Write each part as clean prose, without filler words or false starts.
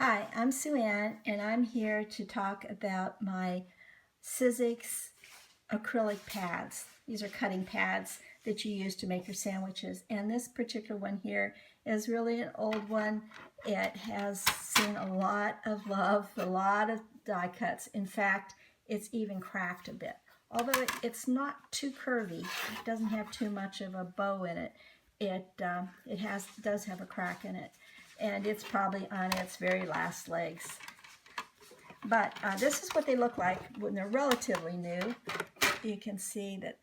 Hi, I'm Sue Ann, and I'm here to talk about my Sizzix acrylic pads. These are cutting pads that you use to make your sandwiches. And this particular one here is really an old one. It has seen a lot of love, a lot of die cuts. In fact, it's even cracked a bit. Although it's not too curvy, it doesn't have too much of a bow in it. It does have a crack in it, and it's probably on its very last legs. But this is what they look like when they're relatively new. You can see that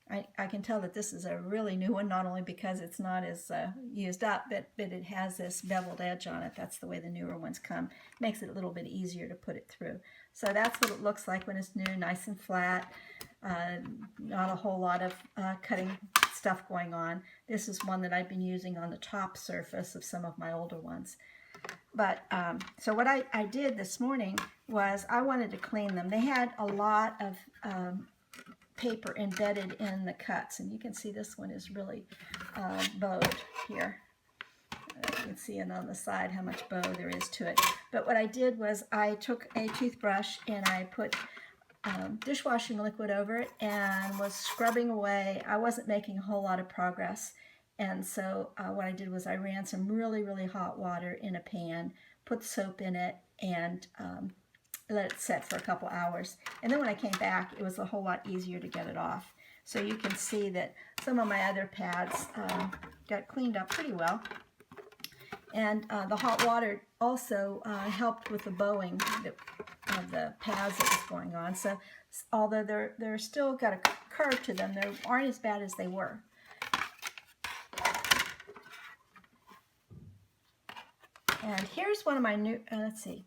I can tell that this is a really new one, not only because it's not as used up, but it has this beveled edge on it. That's the way the newer ones come. Makes it a little bit easier to put it through. So that's what it looks like when it's new, nice and flat. Not a whole lot of cutting stuff going on. This is one that I've been using on the top surface of some of my older ones. But so what I did this morning was I wanted to clean them. They had a lot of paper embedded in the cuts, and you can see this one is really bowed here. You can see it on the side how much bow there is to it. But what I did was I took a toothbrush and I put dishwashing liquid over it and was scrubbing away. I wasn't making a whole lot of progress, and so what I did was I ran some really, really hot water in a pan, put soap in it, and let it set for a couple hours. And then when I came back, it was a whole lot easier to get it off. So you can see that some of my other pads got cleaned up pretty well. And the hot water also helped with the bowing of the pads that was going on. So although they're still got a curve to them, they aren't as bad as they were. And here's one of my new, let's see.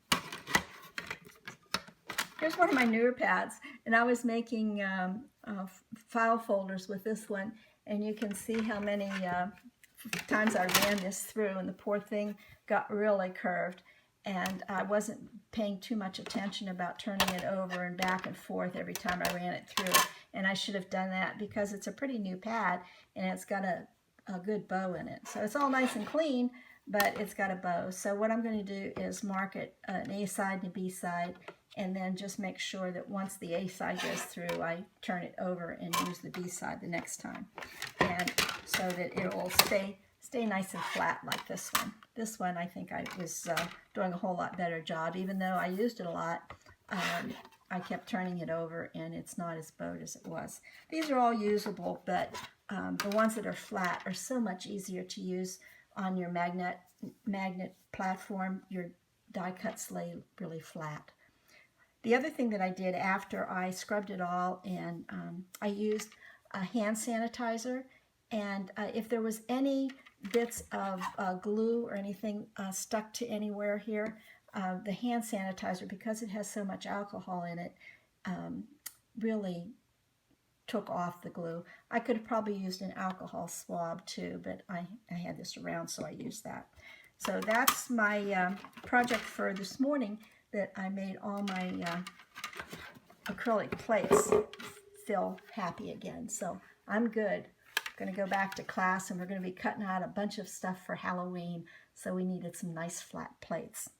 Here's one of my newer pads, and I was making file folders with this one, and you can see how many times I ran this through, and the poor thing got really curved, and I wasn't paying too much attention about turning it over and back and forth every time I ran it through, and I should have done that because it's a pretty new pad, and it's got a good bow in it. So it's all nice and clean, but it's got a bow. So what I'm going to do is mark it an A side and a B side, and then just make sure that once the A side goes through, I turn it over and use the B side the next time, and so that it will stay nice and flat like this one. This one I think I was doing a whole lot better job. Even though I used it a lot, I kept turning it over, and it's not as bowed as it was. These are all usable, but the ones that are flat are so much easier to use on your magnet platform. Your die cuts lay really flat. The other thing that I did after I scrubbed it all, and I used a hand sanitizer, and if there was any bits of glue or anything stuck to anywhere here, the hand sanitizer, because it has so much alcohol in it, really took off the glue. I could have probably used an alcohol swab too, but I had this around, so I used that. So that's my project for this morning, that I made all my acrylic plates feel happy again. So I'm good. I'm going to go back to class, and we're going to be cutting out a bunch of stuff for Halloween, so we needed some nice flat plates.